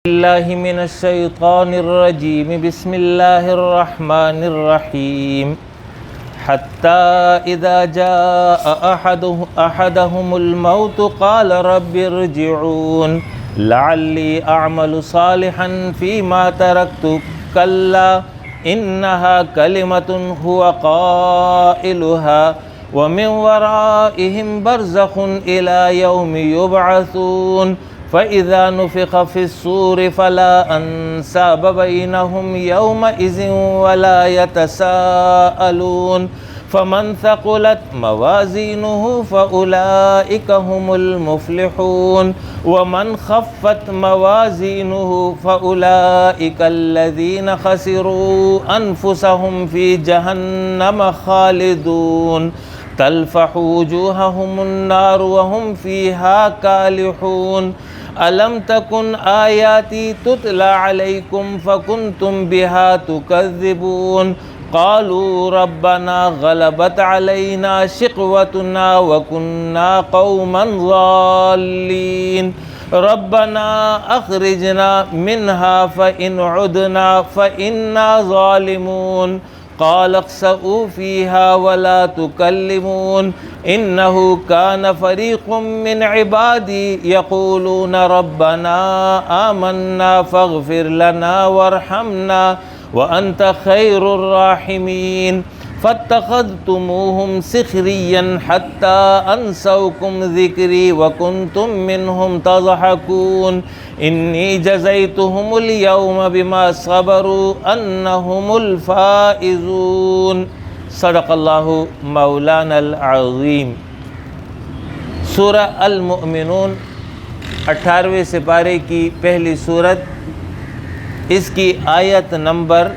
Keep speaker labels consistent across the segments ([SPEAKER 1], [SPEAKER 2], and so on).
[SPEAKER 1] الله من الشيطان الرجيم بسم الله الرحمن الرحيم حتى إذا جاء أحدهم الموت قال رب ارجعون لعلي أعمل صالحا فيما تركت كلا إنها كلمة هو قائلها ومن ورائهم برزخ إلى يوم يبعثون فإذا نفخ في الصور فلا أنساب بينهم يومئذ ولا يتساءلون فمن ثقلت موازينه فأولئك هم المفلحون ومن خفت موازينه فأولئك الذين خسروا أنفسهم في جهنم خالدون تلفح وجوههم النار وهم فيها كالحون ألم تكن آياتي تتلى عليكم فكنتم بها تكذبون قالوا ربنا غلبت علينا شقوتنا وكنا قوما ضالين ربنا أخرجنا منها فإن عدنا فإنا ظالمون قال اخسئوا فيها ولا تكلمون إنه كان فريق من عبادي يقولون ربنا آمنا فاغفر لنا وارحمنا وأنت خير الراحمين فاتخذتموهم سخريا حتى أنسوكم ذكري وكنتم منهم تضحكون إني جزيتهم اليوم بما صبروا أنهم الفائزون صدق اللہ مولانا العظیم۔ سورہ المؤمنون 18ویں سپارے کی پہلی سورت، اس کی آیت نمبر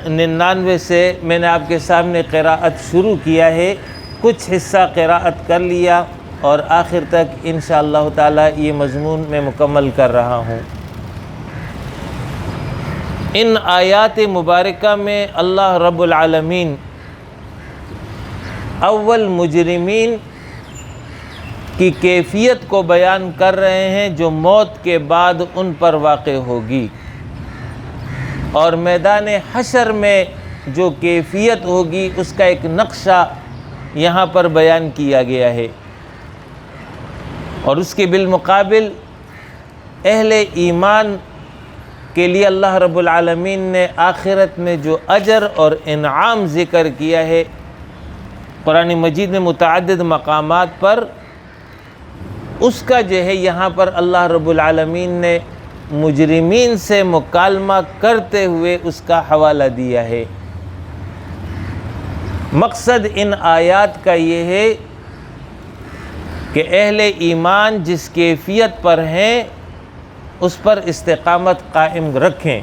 [SPEAKER 1] 99 سے میں نے آپ کے سامنے قراءت شروع کیا ہے، کچھ حصہ قراءت کر لیا اور آخر تک انشاءاللہ تعالی یہ مضمون میں مکمل کر رہا ہوں۔ ان آیات مبارکہ میں اللہ رب العالمین اول مجرمین کی کیفیت کو بیان کر رہے ہیں جو موت کے بعد ان پر واقع ہوگی، اور میدان حشر میں جو کیفیت ہوگی اس کا ایک نقشہ یہاں پر بیان کیا گیا ہے، اور اس کے بالمقابل اہل ایمان کے لیے اللہ رب العالمین نے آخرت میں جو اجر اور انعام ذکر کیا ہے قرآن مجید میں متعدد مقامات پر، اس کا جو ہے یہاں پر اللہ رب العالمین نے مجرمین سے مکالمہ کرتے ہوئے اس کا حوالہ دیا ہے۔ مقصد ان آیات کا یہ ہے کہ اہل ایمان جس کیفیت پر ہیں اس پر استقامت قائم رکھیں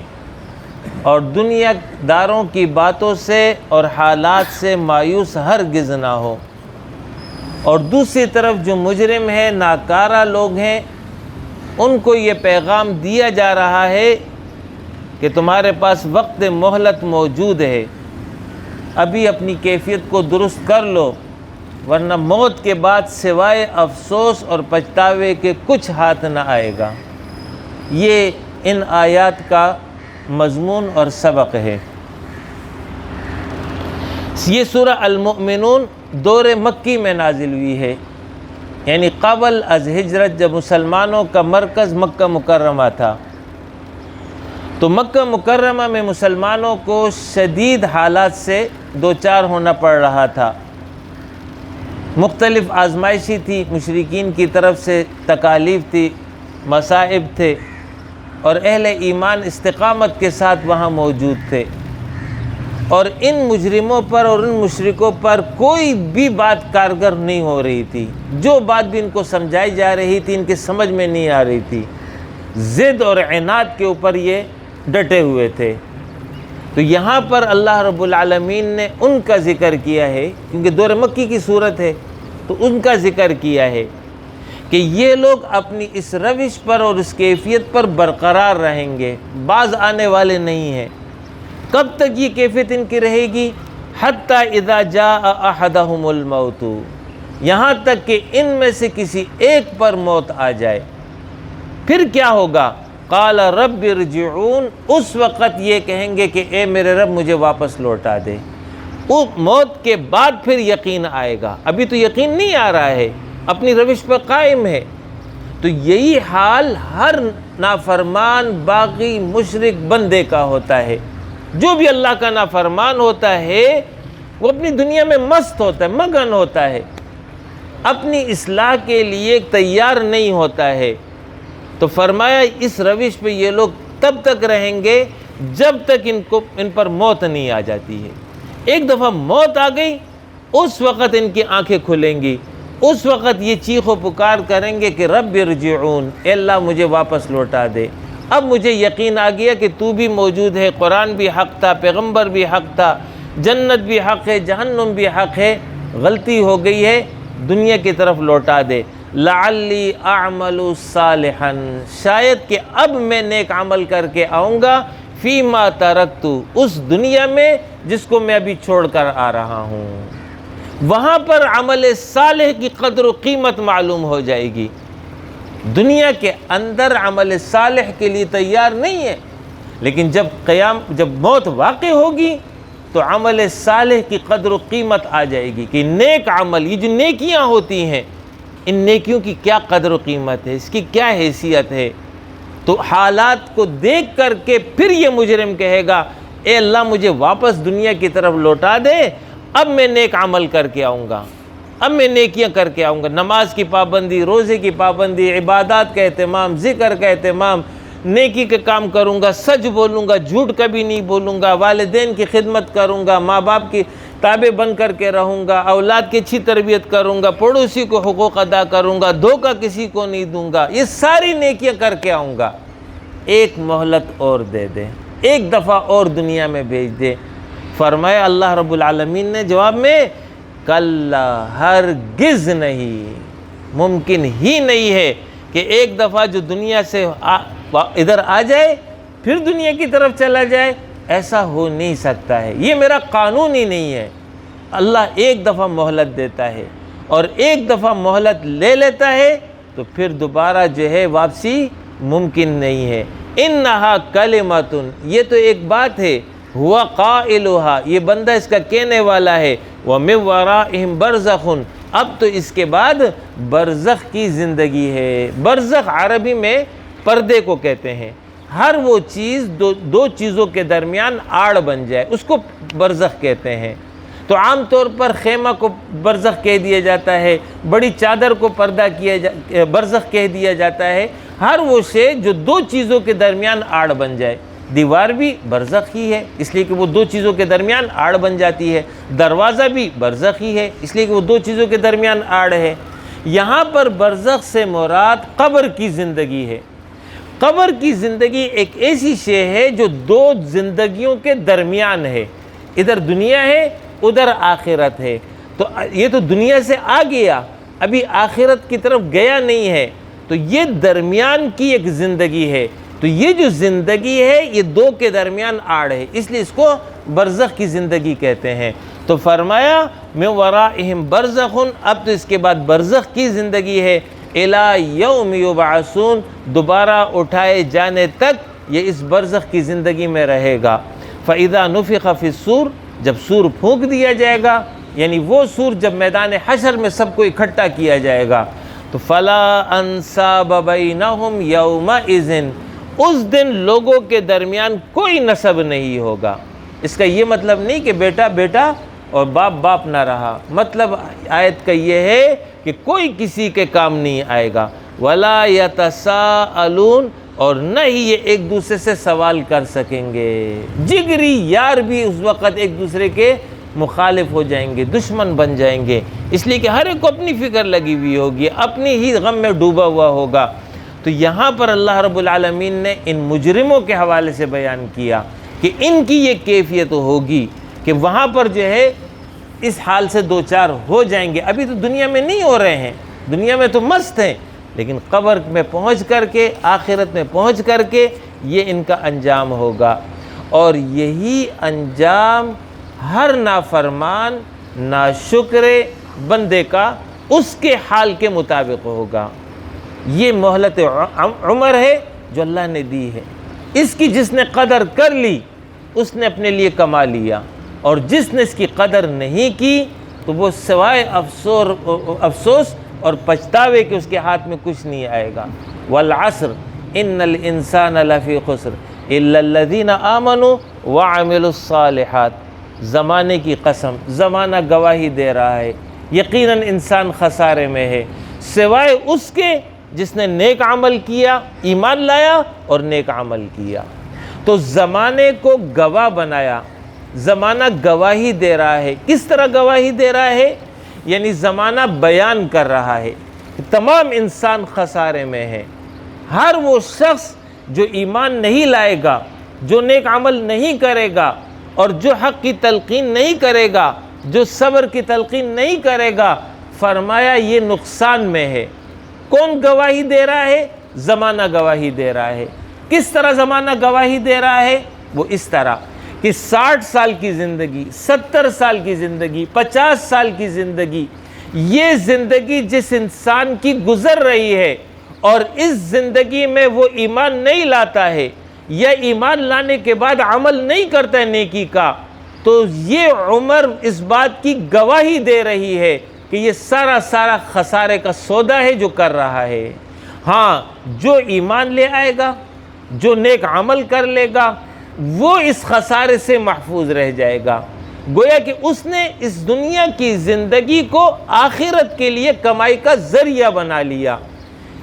[SPEAKER 1] اور دنیا داروں کی باتوں سے اور حالات سے مایوس ہرگز نہ ہو، اور دوسری طرف جو مجرم ہیں، ناکارہ لوگ ہیں، ان کو یہ پیغام دیا جا رہا ہے کہ تمہارے پاس وقت مہلت موجود ہے، ابھی اپنی کیفیت کو درست کر لو، ورنہ موت کے بعد سوائے افسوس اور پچھتاوے کے کچھ ہاتھ نہ آئے گا۔ یہ ان آیات کا مضمون اور سبق ہے۔ یہ سورہ المؤمنون دور مکی میں نازل ہوئی ہے، یعنی قبل از ہجرت، جب مسلمانوں کا مرکز مکہ مکرمہ تھا، تو مکہ مکرمہ میں مسلمانوں کو شدید حالات سے دوچار ہونا پڑ رہا تھا۔ مختلف آزمائشی تھی، مشرکین کی طرف سے تکالیف تھی، مصائب تھے، اور اہل ایمان استقامت کے ساتھ وہاں موجود تھے، اور ان مجرموں پر اور ان مشرکوں پر کوئی بھی بات کارگر نہیں ہو رہی تھی، جو بات بھی ان کو سمجھائی جا رہی تھی ان کی سمجھ میں نہیں آ رہی تھی، ضد اور عناد کے اوپر یہ ڈٹے ہوئے تھے۔ تو یہاں پر اللہ رب العالمین نے ان کا ذکر کیا ہے، کیونکہ دور مکی کی صورت ہے تو ان کا ذکر کیا ہے کہ یہ لوگ اپنی اس روش پر اور اس کیفیت پر برقرار رہیں گے، باز آنے والے نہیں ہیں۔ کب تک یہ کیفیت ان کی رہے گی؟ حتی اذا جاء احدهم الموت، یہاں تک کہ ان میں سے کسی ایک پر موت آ جائے، پھر کیا ہوگا؟ قال رب ارجعون، اس وقت یہ کہیں گے کہ اے میرے رب مجھے واپس لوٹا دے۔ موت کے بعد پھر یقین آئے گا، ابھی تو یقین نہیں آ رہا ہے، اپنی روش پر قائم ہے۔ تو یہی حال ہر نافرمان باغی مشرک بندے کا ہوتا ہے۔ جو بھی اللہ کا نافرمان ہوتا ہے وہ اپنی دنیا میں مست ہوتا ہے، مگن ہوتا ہے، اپنی اصلاح کے لیے تیار نہیں ہوتا ہے۔ تو فرمایا اس روش پہ یہ لوگ تب تک رہیں گے جب تک ان پر موت نہیں آ جاتی ہے۔ ایک دفعہ موت آ گئی، اس وقت ان کی آنکھیں کھلیں گی، اس وقت یہ چیخ و پکار کریں گے کہ رب ارجعون، اے اللہ مجھے واپس لوٹا دے۔ اب مجھے یقین آ گیا کہ تو بھی موجود ہے، قرآن بھی حق تھا، پیغمبر بھی حق تھا، جنت بھی حق ہے، جہنم بھی حق ہے، غلطی ہو گئی ہے، دنیا کی طرف لوٹا دے۔ لعلی اعمل صالحا، شاید کہ اب میں نیک عمل کر کے آؤں گا، فیما ترکت، اس دنیا میں جس کو میں ابھی چھوڑ کر آ رہا ہوں۔ وہاں پر عمل صالح کی قدر و قیمت معلوم ہو جائے گی۔ دنیا کے اندر عمل صالح کے لیے تیار نہیں ہے، لیکن جب موت واقع ہوگی تو عمل صالح کی قدر و قیمت آ جائے گی کہ نیک عمل، یہ جو نیکیاں ہوتی ہیں، ان نیکیوں کی کیا قدر و قیمت ہے، اس کی کیا حیثیت ہے۔ تو حالات کو دیکھ کر کے پھر یہ مجرم کہے گا اے اللہ مجھے واپس دنیا کی طرف لوٹا دے، اب میں نیک عمل کر کے آؤں گا، اب میں نیکیاں کر کے آؤں گا، نماز کی پابندی، روزے کی پابندی، عبادات کا اہتمام، ذکر کا اہتمام، نیکی کے کام کروں گا، سچ بولوں گا، جھوٹ کبھی نہیں بولوں گا، والدین کی خدمت کروں گا، ماں باپ کی تابع بن کر کے رہوں گا، اولاد کی اچھی تربیت کروں گا، پڑوسی کو حقوق ادا کروں گا، دھوکہ کسی کو نہیں دوں گا، یہ ساری نیکیاں کر کے آؤں گا۔ ایک مہلت اور دے دے، ایک دفعہ اور دنیا میں بھیج دے۔ فرمایا اللہ رب العالمین نے جواب میں، کلا، ہرگز نہیں، ممکن ہی نہیں ہے کہ ایک دفعہ جو دنیا سے ادھر آ جائے پھر دنیا کی طرف چلا جائے، ایسا ہو نہیں سکتا ہے، یہ میرا قانون ہی نہیں ہے۔ اللہ ایک دفعہ مہلت دیتا ہے اور ایک دفعہ مہلت لے لیتا ہے تو پھر دوبارہ جو ہے واپسی ممکن نہیں ہے۔ انہا کلمۃ، یہ تو ایک بات ہے، ہوا قائلھا، یہ بندہ اس کا کہنے والا ہے، وَمِن وَرَائِهِمْ بَرْزَخٌ، اب تو اس کے بعد برزخ کی زندگی ہے۔ برزخ عربی میں پردے کو کہتے ہیں، ہر وہ چیز دو چیزوں کے درمیان آڑ بن جائے اس کو برزخ کہتے ہیں۔ تو عام طور پر خیمہ کو برزخ کہہ دیا جاتا ہے، بڑی چادر کو پردہ برزخ کہہ دیا جاتا ہے، ہر وہ شے جو دو چیزوں کے درمیان آڑ بن جائے۔ دیوار بھی برزخ ہی ہے اس لیے کہ وہ دو چیزوں کے درمیان آڑ بن جاتی ہے، دروازہ بھی برزخ ہی ہے اس لیے کہ وہ دو چیزوں کے درمیان آڑ ہے۔ یہاں پر برزخ سے مراد قبر کی زندگی ہے۔ قبر کی زندگی ایک ایسی شے ہے جو دو زندگیوں کے درمیان ہے، ادھر دنیا ہے ادھر آخرت ہے۔ تو یہ تو دنیا سے آ گیا، ابھی آخرت کی طرف گیا نہیں ہے، تو یہ درمیان کی ایک زندگی ہے۔ تو یہ جو زندگی ہے یہ دو کے درمیان آڑ ہے، اس لیے اس کو برزخ کی زندگی کہتے ہیں۔ تو فرمایا من ورائہم برزخ، اب تو اس کے بعد برزخ کی زندگی ہے، الی یوم یبعثون، دوبارہ اٹھائے جانے تک یہ اس برزخ کی زندگی میں رہے گا۔ فَإِذَا نُفِخَ فِي الصُّورِ، جب سور پھونک دیا جائے گا، یعنی وہ سور جب میدان حشر میں سب کو اکٹھا کیا جائے گا، تو فَلَا أَنْسَابَ بَيْنَهُمْ يَوْمَئِذٍ، اس دن لوگوں کے درمیان کوئی نسب نہیں ہوگا۔ اس کا یہ مطلب نہیں کہ بیٹا بیٹا اور باپ باپ نہ رہا، مطلب آیت کا یہ ہے کہ کوئی کسی کے کام نہیں آئے گا۔ وَلَا يَتَسَاءَلُونَ، اور نہ ہی یہ ایک دوسرے سے سوال کر سکیں گے۔ جگری یار بھی اس وقت ایک دوسرے کے مخالف ہو جائیں گے، دشمن بن جائیں گے، اس لیے کہ ہر ایک کو اپنی فکر لگی ہوئی ہوگی، اپنی ہی غم میں ڈوبا ہوا ہوگا۔ تو یہاں پر اللہ رب العالمین نے ان مجرموں کے حوالے سے بیان کیا کہ ان کی یہ کیفیت ہوگی کہ وہاں پر جو ہے اس حال سے دو چار ہو جائیں گے۔ ابھی تو دنیا میں نہیں ہو رہے ہیں، دنیا میں تو مست ہیں، لیکن قبر میں پہنچ کر کے، آخرت میں پہنچ کر کے یہ ان کا انجام ہوگا۔ اور یہی انجام ہر نافرمان ناشکر بندے کا اس کے حال کے مطابق ہوگا۔ یہ مہلت عمر ہے جو اللہ نے دی ہے، اس کی جس نے قدر کر لی اس نے اپنے لیے کما لیا، اور جس نے اس کی قدر نہیں کی تو وہ سوائے افسوس اور پچھتاوے کہ اس کے ہاتھ میں کچھ نہیں آئے گا۔ والعصر ان الانسان لفی خسر الا الذین آمنوا وعملوا الصالحات۔ زمانے کی قسم، زمانہ گواہی دے رہا ہے، یقیناً انسان خسارے میں ہے سوائے اس کے جس نے نیک عمل کیا، ایمان لایا اور نیک عمل کیا۔ تو زمانے کو گواہ بنایا، زمانہ گواہی دے رہا ہے۔ کس طرح گواہی دے رہا ہے؟ یعنی زمانہ بیان کر رہا ہے کہ تمام انسان خسارے میں ہے۔ ہر وہ شخص جو ایمان نہیں لائے گا، جو نیک عمل نہیں کرے گا، اور جو حق کی تلقین نہیں کرے گا، جو صبر کی تلقین نہیں کرے گا، فرمایا یہ نقصان میں ہے۔ کون گواہی دے رہا ہے؟ زمانہ گواہی دے رہا ہے۔ کس طرح زمانہ گواہی دے رہا ہے؟ وہ اس طرح کہ 60 سال کی زندگی، 70 سال کی زندگی، 50 سال کی زندگی، یہ زندگی جس انسان کی گزر رہی ہے اور اس زندگی میں وہ ایمان نہیں لاتا ہے یا ایمان لانے کے بعد عمل نہیں کرتا ہے نیکی کا، تو یہ عمر اس بات کی گواہی دے رہی ہے کہ یہ سارا خسارے کا سودا ہے جو کر رہا ہے۔ ہاں، جو ایمان لے آئے گا، جو نیک عمل کر لے گا، وہ اس خسارے سے محفوظ رہ جائے گا۔ گویا کہ اس نے اس دنیا کی زندگی کو آخرت کے لیے کمائی کا ذریعہ بنا لیا۔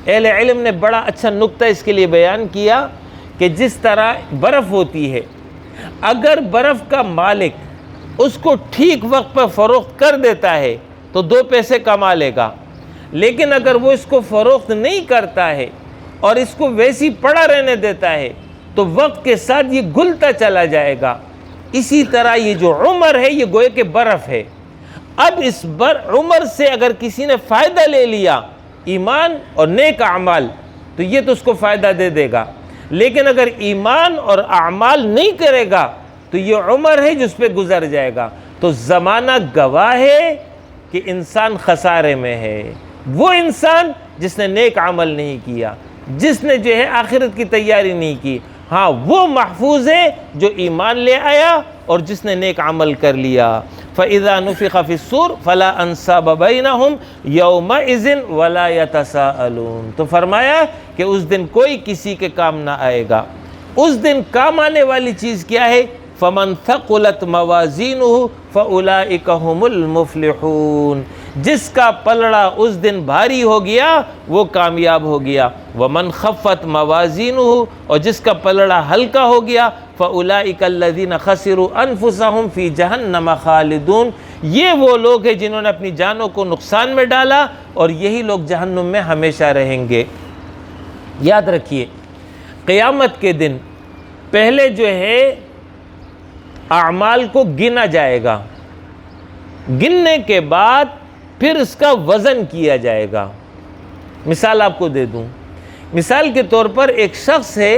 [SPEAKER 1] اہل علم نے بڑا اچھا نقطہ اس کے لیے بیان کیا کہ جس طرح برف ہوتی ہے، اگر برف کا مالک اس کو ٹھیک وقت پر فروخت کر دیتا ہے تو 2 پیسے کما لے گا، لیکن اگر وہ اس کو فروخت نہیں کرتا ہے اور اس کو ویسی پڑا رہنے دیتا ہے تو وقت کے ساتھ یہ گھلتا چلا جائے گا۔ اسی طرح یہ جو عمر ہے یہ گویا کہ برف ہے۔ اب اس عمر سے اگر کسی نے فائدہ لے لیا، ایمان اور نیک اعمال، تو یہ تو اس کو فائدہ دے دے گا، لیکن اگر ایمان اور اعمال نہیں کرے گا تو یہ عمر ہے جس پہ گزر جائے گا۔ تو زمانہ گواہ ہے کہ انسان خسارے میں ہے۔ وہ انسان جس نے نیک عمل نہیں کیا، جس نے جو ہے آخرت کی تیاری نہیں کی، ہاں وہ محفوظ ہے جو ایمان لے آیا اور جس نے نیک عمل کر لیا۔ فَإِذَا نُفِخَ فِي الصُّورِ فَلَا أَنْسَابَ بَيْنَهُمْ يَوْمَئِذٍ وَلَا يَتَسَاءَلُونَ۔ تو فرمایا کہ اس دن کوئی کسی کے کام نہ آئے گا۔ اس دن کام آنے والی چیز کیا ہے؟ فَمَنْ ثَقُلَتْ مَوَازِينُهُ فَأُولَئِكَ هُمُ الْمُفْلِحُونَ۔ جس کا پلڑا اس دن بھاری ہو گیا وہ کامیاب ہو گیا۔ وَمَنْ خَفَّتْ مَوَازِينُهُ، اور جس کا پلڑا ہلکا ہو گیا، فَأُولَئِكَ الَّذِينَ خَسِرُوا أَنفُسَهُمْ فِي جَهَنَّمَ خَالِدُونَ۔ یہ وہ لوگ ہیں جنہوں نے اپنی جانوں کو نقصان میں ڈالا اور یہی لوگ جہنم میں ہمیشہ رہیں گے۔ یاد رکھیے، قیامت کے دن پہلے جو ہے اعمال کو گنا جائے گا، گننے کے بعد پھر اس کا وزن کیا جائے گا۔ مثال آپ کو دے دوں، مثال کے طور پر ایک شخص ہے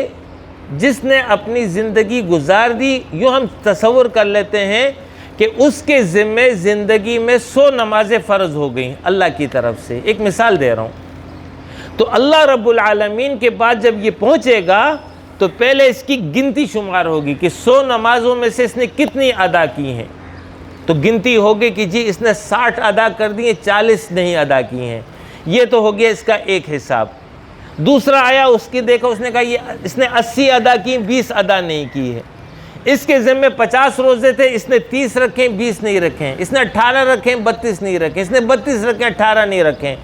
[SPEAKER 1] جس نے اپنی زندگی گزار دی، یوں ہم تصور کر لیتے ہیں کہ اس کے ذمے زندگی میں 100 نمازیں فرض ہو گئیں اللہ کی طرف سے۔ ایک مثال دے رہا ہوں۔ تو اللہ رب العالمین کے بعد جب یہ پہنچے گا تو پہلے اس کی گنتی شمار ہوگی کہ 100 نمازوں میں سے اس نے کتنی ادا کی ہیں۔ تو گنتی ہوگی کہ جی اس نے 60 ادا کر دی ہیں، 40 نہیں ادا کی ہیں۔ یہ تو ہو گیا اس کا ایک حساب۔ دوسرا آیا، اس کی دیکھا، اس نے کہا یہ اس نے 80 ادا کی، 20 ادا نہیں کی ہے۔ اس کے ذمے 50 روزے تھے، اس نے 30 رکھے، 20 نہیں رکھے۔ اس نے 18 رکھے، 32 نہیں رکھے۔ اس نے 32 رکھے، 18 نہیں رکھے۔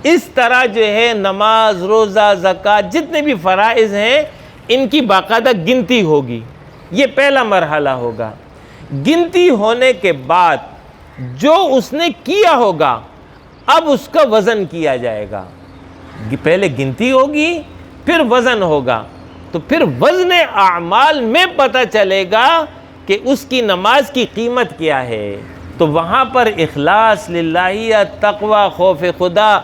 [SPEAKER 1] اس طرح جو ہے نماز، روزہ، زکوٰۃ، جتنے بھی فرائض ہیں ان کی باقاعدہ گنتی ہوگی۔ یہ پہلا مرحلہ ہوگا۔ گنتی ہونے کے بعد جو اس نے کیا ہوگا اب اس کا وزن کیا جائے گا۔ پہلے گنتی ہوگی، پھر وزن ہوگا، تو پھر وزن اعمال میں پتہ چلے گا کہ اس کی نماز کی قیمت کیا ہے۔ تو وہاں پر اخلاص، للہیت، تقوی، خوف خدا،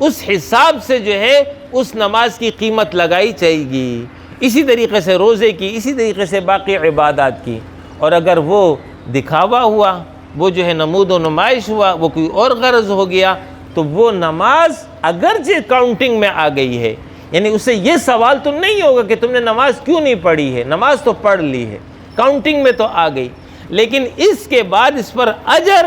[SPEAKER 1] اس حساب سے جو ہے اس نماز کی قیمت لگائی جائے گی۔ اسی طریقے سے روزے کی، اسی طریقے سے باقی عبادات کی۔ اور اگر وہ دکھاوا ہوا، وہ جو ہے نمود و نمائش ہوا، وہ کوئی اور غرض ہو گیا، تو وہ نماز اگرچہ کاؤنٹنگ میں آ گئی ہے، یعنی اس سے یہ سوال تو نہیں ہوگا کہ تم نے نماز کیوں نہیں پڑھی ہے، نماز تو پڑھ لی ہے، کاؤنٹنگ میں تو آ گئی، لیکن اس کے بعد اس پر اجر،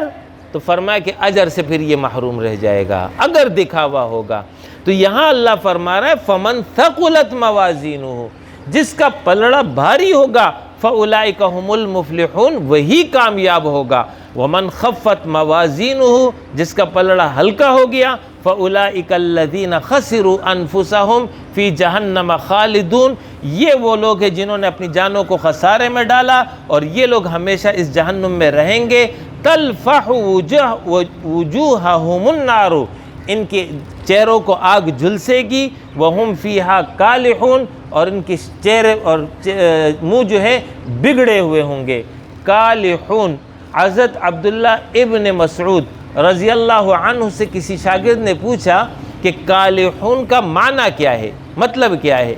[SPEAKER 1] تو فرمایا کہ اجر سے پھر یہ محروم رہ جائے گا اگر دکھاوا ہوگا۔ تو یہاں اللہ فرما رہا ہے فَمَن ثَقُلَتْ مَوَازِينُهُ، جس کا پلڑا بھاری ہوگا فَأُولَئِكَ هُمُ الْمُفْلِحُونَ، وہی کامیاب ہوگا۔ وَمَنْ خَفَّتْ مَوَازِينُهُ، جس کا پلڑا ہلکا ہو گیا فَأُولَئِكَ الَّذِينَ خَسِرُوا أَنفُسَهُمْ فِي جَهَنَّمَ خَالِدُونَ، یہ وہ لوگ ہیں جنہوں نے اپنی جانوں کو خسارے میں ڈالا اور یہ لوگ ہمیشہ اس جہنم میں رہیں گے۔ تَلْفَحُ وُجُوهَهُمُ النَّارُ، ان کے چہروں کو آگ جھلسے گی، وَهُمْ فِيهَا كَالِحُونَ، اور ان کے چہرے اور منہ جو ہے بگڑے ہوئے ہوں گے۔ کالحون، حضرت عبداللہ ابن مسعود رضی اللہ عنہ سے کسی شاگرد نے پوچھا کہ کالحون کا معنی کیا ہے، مطلب کیا ہے؟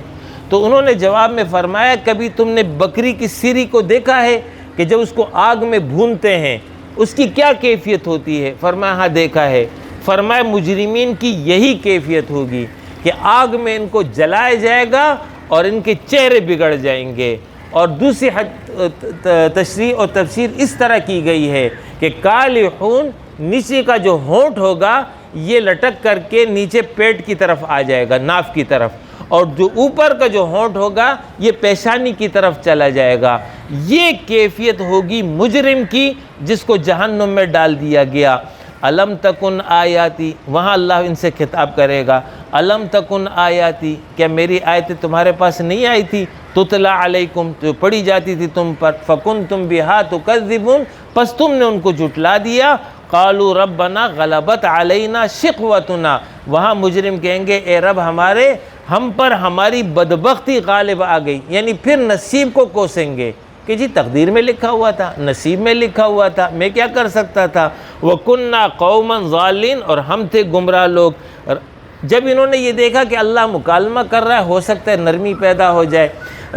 [SPEAKER 1] تو انہوں نے جواب میں فرمایا کبھی تم نے بکری کی سیری کو دیکھا ہے کہ جب اس کو آگ میں بھونتے ہیں اس کی کیا کیفیت ہوتی ہے؟ فرمایا ہاں دیکھا ہے۔ فرمایا مجرمین کی یہی کیفیت ہوگی کہ آگ میں ان کو جلایا جائے گا اور ان کے چہرے بگڑ جائیں گے۔ اور دوسری تشریح اور تفسیر اس طرح کی گئی ہے کہ کالحون، نیچے کا جو ہونٹ ہوگا یہ لٹک کر کے نیچے پیٹ کی طرف آ جائے گا، ناف کی طرف، اور جو اوپر کا جو ہونٹ ہوگا یہ پیشانی کی طرف چلا جائے گا۔ یہ کیفیت ہوگی مجرم کی جس کو جہنم میں ڈال دیا گیا۔ الم تکن آیاتی، وہاں اللہ ان سے خطاب کرے گا، الم تکن آیاتی، کیا میری آیتیں تمہارے پاس نہیں آئی تھی؟ تتلا علیکم، تو پڑھی جاتی تھی تم پر، فکنتم بہا تکذبون، پس تم نے ان کو جھٹلا دیا۔ قالوا ربنا غلبت علینا شقوتنا، وہاں مجرم کہیں گے اے رب ہمارے، ہم پر ہماری بدبختی غالب آ گئی، یعنی پھر نصیب کو کوسیں گے کہ جی تقدیر میں لکھا ہوا تھا، نصیب میں لکھا ہوا تھا، میں کیا کر سکتا تھا۔ وَكُنَّا قَوْمًا ظَالِمِينَ، اور ہم تھے گمراہ لوگ۔ جب انہوں نے یہ دیکھا کہ اللہ مکالمہ کر رہا ہے، ہو سکتا ہے نرمی پیدا ہو جائے،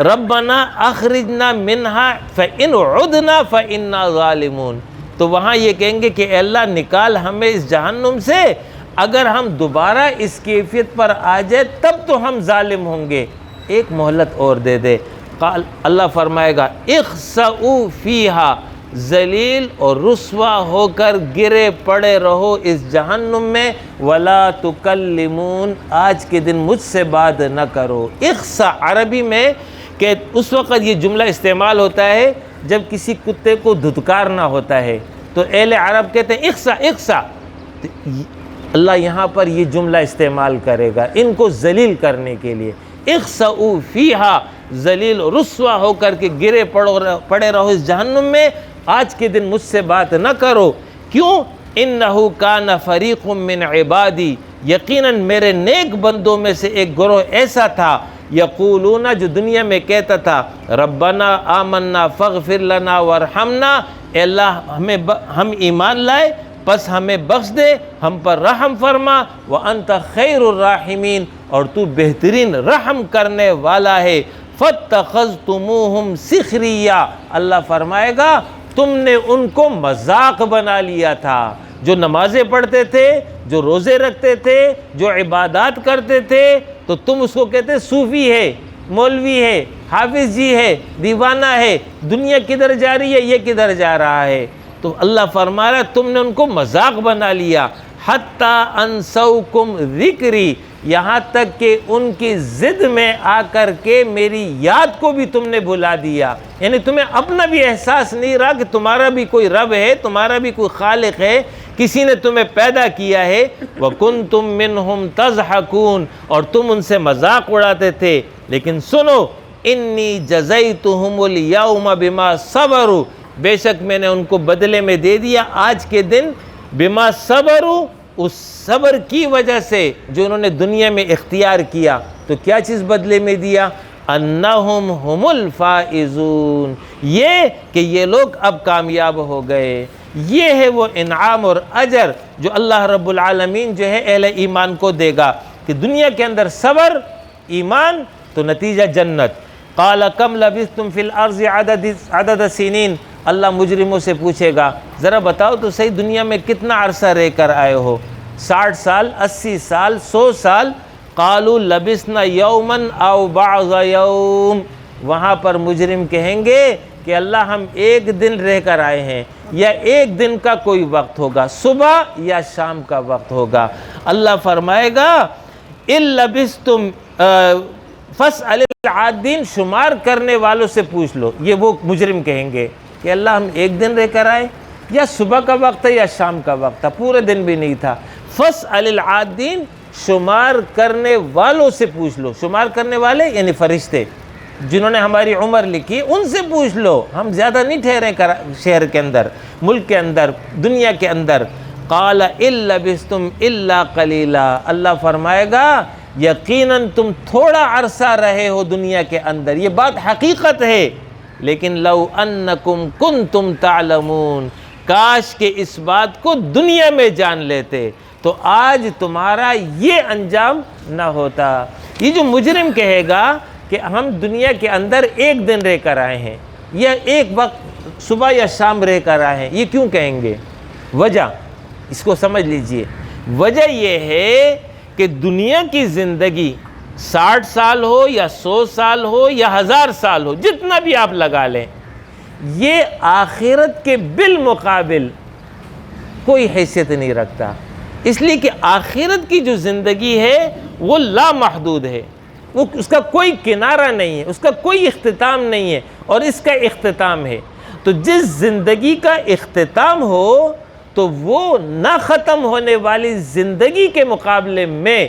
[SPEAKER 1] ربنا اخرجنا منہا فإن عدنا فإنا ظالمون، تو وہاں یہ کہیں گے کہ اے اللہ نکال ہمیں اس جہنم سے، اگر ہم دوبارہ اس کیفیت پر آ جائے تب تو ہم ظالم ہوں گے، ایک مہلت اور دے دے۔ قال، اللہ فرمائے گا اخسؤوا فیہا، ذلیل اور رسوا ہو کر گرے پڑے رہو اس جہنم میں، ولا تکلمون، آج کے دن مجھ سے بات نہ کرو۔ اخسا عربی میں کہ اس وقت یہ جملہ استعمال ہوتا ہے جب کسی کتے کو دھتکارنا ہوتا ہے، تو اہل عرب کہتے ہیں اخسا اخسا، اللہ یہاں پر یہ جملہ استعمال کرے گا ان کو ذلیل کرنے کے لیے۔ اخسؤوا فیہا، ذلیل رسوا ہو کر کے گرے پڑے رہو اس جہنم میں، آج کے دن مجھ سے بات نہ کرو۔ کیوں؟ انہو کان فریق من عبادی، یقیناً میرے نیک بندوں میں سے ایک گروہ ایسا تھا، یقولون، جو دنیا میں کہتا تھا ربنا آمنا فاغفر لنا وارحمنا، اے اللہ ہم ایمان لائے پس ہمیں بخش دے، ہم پر رحم فرما، وانت خیر الراحمین، اور تو بہترین رحم کرنے والا ہے۔ فاتخذتموہم سخریا، اللہ فرمائے گا تم نے ان کو مذاق بنا لیا تھا، جو نمازیں پڑھتے تھے، جو روزے رکھتے تھے، جو عبادات کرتے تھے، تو تم اس کو کہتے صوفی ہے، مولوی ہے، حافظ جی ہے، دیوانہ ہے، دنیا کدھر جا رہی ہے، یہ کدھر جا رہا ہے۔ تو اللہ فرما رہا ہے تم نے ان کو مذاق بنا لیا۔ حتیٰ انسوکم ذکری، یہاں تک کہ ان کی ضد میں آ کر کے میری یاد کو بھی تم نے بھلا دیا، یعنی تمہیں اپنا بھی احساس نہیں رہا کہ تمہارا بھی کوئی رب ہے، تمہارا بھی کوئی خالق ہے، کسی نے تمہیں پیدا کیا ہے۔ وَكُنْتُم مِّنْهُمْ تَضْحَكُونَ، اور تم ان سے مذاق اڑاتے تھے، لیکن سنو انی جزیتہم اليوم بما صبروا، بے شک میں نے ان کو بدلے میں دے دیا آج کے دن، بما صبروا، اس صبر کی وجہ سے جو انہوں نے دنیا میں اختیار کیا۔ تو کیا چیز بدلے میں دیا؟ انہم ہم الفائزون، یہ کہ یہ لوگ اب کامیاب ہو گئے۔ یہ ہے وہ انعام اور اجر جو اللہ رب العالمین جو ہے اہل ایمان کو دے گا، کہ دنیا کے اندر صبر، ایمان، تو نتیجہ جنت۔ قال کم لبثتم فی الارض عدد سنین، اللہ مجرموں سے پوچھے گا ذرا بتاؤ تو صحیح دنیا میں کتنا عرصہ رہ کر آئے ہو؟ 60 سال، 80 سال، 100 سال، قالوا لبسنا یومن او بعض یوم، وہاں پر مجرم کہیں گے کہ اللہ ہم ایک دن رہ کر آئے ہیں، یا ایک دن کا کوئی وقت ہوگا، صبح یا شام کا وقت ہوگا۔ اللہ فرمائے گا اِن لبستم فاسأل العادین، شمار کرنے والوں سے پوچھ لو۔ یہ وہ مجرم کہیں گے کہ اللہ ہم ایک دن رہ کر آئے، یا صبح کا وقت ہے یا شام کا وقت تھا، پورے دن بھی نہیں تھا۔ فاسأل العادین، شمار کرنے والوں سے پوچھ لو۔ شمار کرنے والے یعنی فرشتے جنہوں نے ہماری عمر لکھی، ان سے پوچھ لو، ہم زیادہ نہیں ٹھہرے شہر کے اندر، ملک کے اندر، دنیا کے اندر۔ قال ان لبستم الا قلیلا، اللہ فرمائے گا یقیناً تم تھوڑا عرصہ رہے ہو دنیا کے اندر، یہ بات حقیقت ہے، لیکن لو انکم کنتم تعلمون، کاش کہ اس بات کو دنیا میں جان لیتے تو آج تمہارا یہ انجام نہ ہوتا۔ یہ جو مجرم کہے گا کہ ہم دنیا کے اندر ایک دن رہ کر آئے ہیں، یا ایک وقت صبح یا شام رہ کر آئے ہیں، یہ کیوں کہیں گے؟ وجہ اس کو سمجھ لیجئے۔ وجہ یہ ہے کہ دنیا کی زندگی 60 سال ہو یا 100 سال ہو یا 1000 سال ہو، جتنا بھی آپ لگا لیں، یہ آخرت کے بالمقابل کوئی حیثیت نہیں رکھتا، اس لیے کہ آخرت کی جو زندگی ہے وہ لامحدود ہے، وہ اس کا کوئی کنارہ نہیں ہے، اس کا کوئی اختتام نہیں ہے، اور اس کا اختتام ہے۔ تو جس زندگی کا اختتام ہو تو وہ نہ ختم ہونے والی زندگی کے مقابلے میں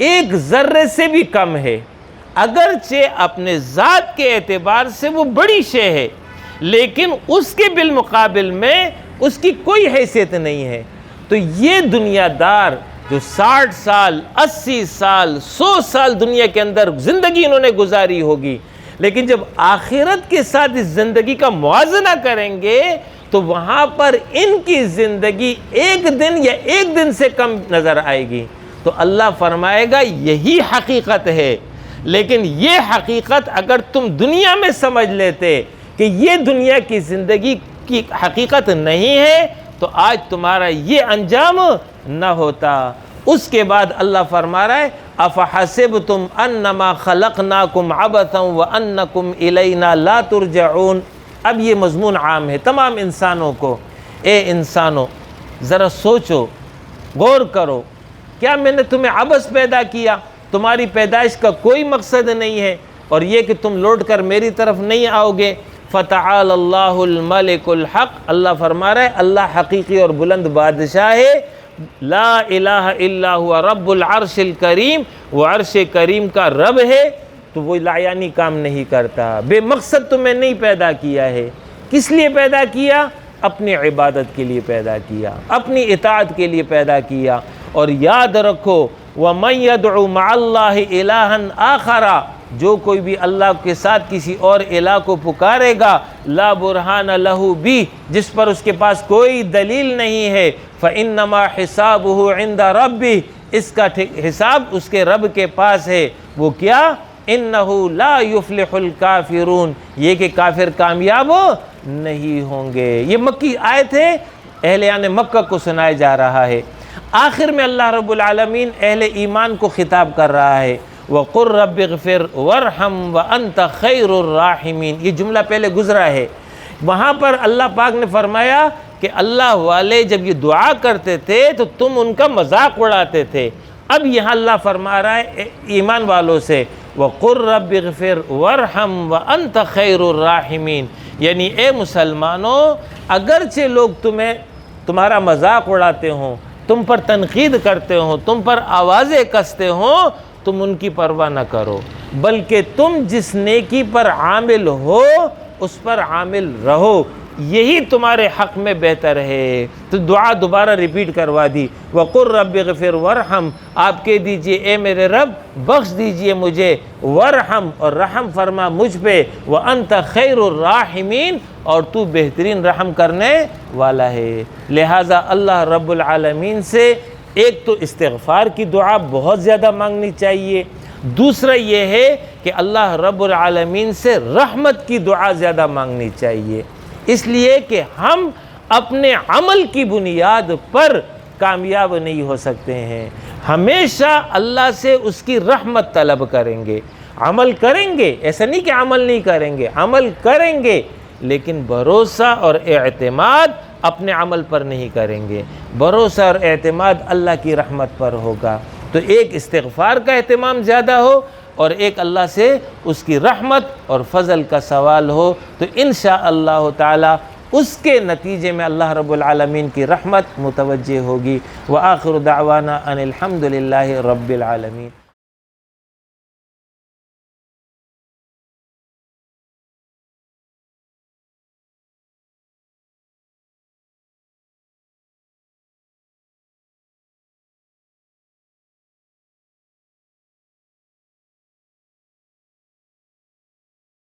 [SPEAKER 1] ایک ذرے سے بھی کم ہے، اگرچہ اپنے ذات کے اعتبار سے وہ بڑی شے ہے، لیکن اس کے بالمقابل میں اس کی کوئی حیثیت نہیں ہے۔ تو یہ دنیا دار جو 60 سال، 80 سال، 100 سال دنیا کے اندر زندگی انہوں نے گزاری ہوگی، لیکن جب آخرت کے ساتھ اس زندگی کا موازنہ کریں گے تو وہاں پر ان کی زندگی ایک دن یا ایک دن سے کم نظر آئے گی۔ تو اللہ فرمائے گا یہی حقیقت ہے، لیکن یہ حقیقت اگر تم دنیا میں سمجھ لیتے کہ یہ دنیا کی زندگی کی حقیقت نہیں ہے تو آج تمہارا یہ انجام نہ ہوتا۔ اس کے بعد اللہ فرما رہا ہے افحسبتم انما خلقناکم عبثا وانکم الینا لا ترجعون۔ اب یہ مضمون عام ہے تمام انسانوں کو۔ اے انسانوں ذرا سوچو، غور کرو، کیا میں نے تمہیں عبث پیدا کیا؟ تمہاری پیدائش کا کوئی مقصد نہیں ہے، اور یہ کہ تم لوٹ کر میری طرف نہیں آؤ گے۔ فتعال اللہ الملک الحق، اللہ فرما رہا ہے اللہ حقیقی اور بلند بادشاہ ہے، لا الہ الا ہوا رب العرش الکریم، وہ عرش کریم کا رب ہے، تو وہ لایانی کام نہیں کرتا۔ بے مقصد تمہیں نہیں پیدا کیا ہے۔ کس لیے پیدا کیا؟ اپنی عبادت کے لیے پیدا کیا، اپنی اطاعت کے لیے پیدا کیا۔ اور یاد رکھو وَمَن يَدْعُ مَعَ اللَّهِ إِلَٰهًا آخَرَ، جو کوئی بھی اللہ کے ساتھ کسی اور الہ کو پکارے گا، لا برہان لہ بھی، جس پر اس کے پاس کوئی دلیل نہیں ہے، فَإِنَّمَا حِسَابُهُ عِنْدَ رَبِّهِ، اس کا حساب اس کے رب کے پاس ہے۔ وہ کیا؟ إِنَّهُ لَا يُفْلِحُ الْكَافِرُونَ، یہ کہ کافر کامیاب نہیں ہوں گے۔ یہ مکی آیت ہے، اہلیان مکہ کو سنایا جا رہا ہے۔ آخر میں اللہ رب العالمین اہل ایمان کو خطاب کر رہا ہے وَقُلْ رَبِّ اغْفِرْ وَارْحَمْ وَأَنْتَ خَيْرُ الرَّاحِمِينَ، یہ جملہ پہلے گزرا ہے۔ وہاں پر اللہ پاک نے فرمایا کہ اللہ والے جب یہ دعا کرتے تھے تو تم ان کا مذاق اڑاتے تھے۔ اب یہاں اللہ فرما رہا ہے ایمان والوں سے وَقُلْ رَبِّ اغْفِرْ وَارْحَمْ وَأَنْتَ خَيْرُ الرَّاحِمِينَ، یعنی اے مسلمانوں اگرچہ لوگ تمہارا مذاق اڑاتے ہوں، تم پر تنقید کرتے ہوں، تم پر آوازیں کستے ہوں، تم ان کی پرواہ نہ کرو، بلکہ تم جس نیکی پر عامل ہو اس پر عامل رہو، یہی تمہارے حق میں بہتر ہے۔ تو دعا دوبارہ ریپیٹ کروا دی وَقُلْ رَبِّ اغْفِرْ وَارْحَمْ، آپ کہہ دیجئے اے میرے رب بخش دیجئے مجھے، وَارْحَمْ، اور رحم فرما مجھ پہ، وَأَنْتَ خَيْرُ الرَّاحِمِينَ، اور تو بہترین رحم کرنے والا ہے۔ لہٰذا اللہ رب العالمین سے ایک تو استغفار کی دعا بہت زیادہ مانگنی چاہیے، دوسرا یہ ہے کہ اللہ رب العالمین سے رحمت کی دعا زیادہ مانگنی چاہیے، اس لیے کہ ہم اپنے عمل کی بنیاد پر کامیاب نہیں ہو سکتے ہیں۔ ہمیشہ اللہ سے اس کی رحمت طلب کریں گے، عمل کریں گے، ایسا نہیں کہ عمل نہیں کریں گے، عمل کریں گے، لیکن بھروسہ اور اعتماد اپنے عمل پر نہیں کریں گے، بھروسہ اور اعتماد اللہ کی رحمت پر ہوگا۔ تو ایک استغفار کا اہتمام زیادہ ہو اور ایک اللہ سے اس کی رحمت اور فضل کا سوال ہو، تو انشاءاللہ تعالی اس کے نتیجے میں اللہ رب العالمین کی رحمت متوجہ ہوگی۔ وآخر دعوانا ان الحمد للہ رب العالمین۔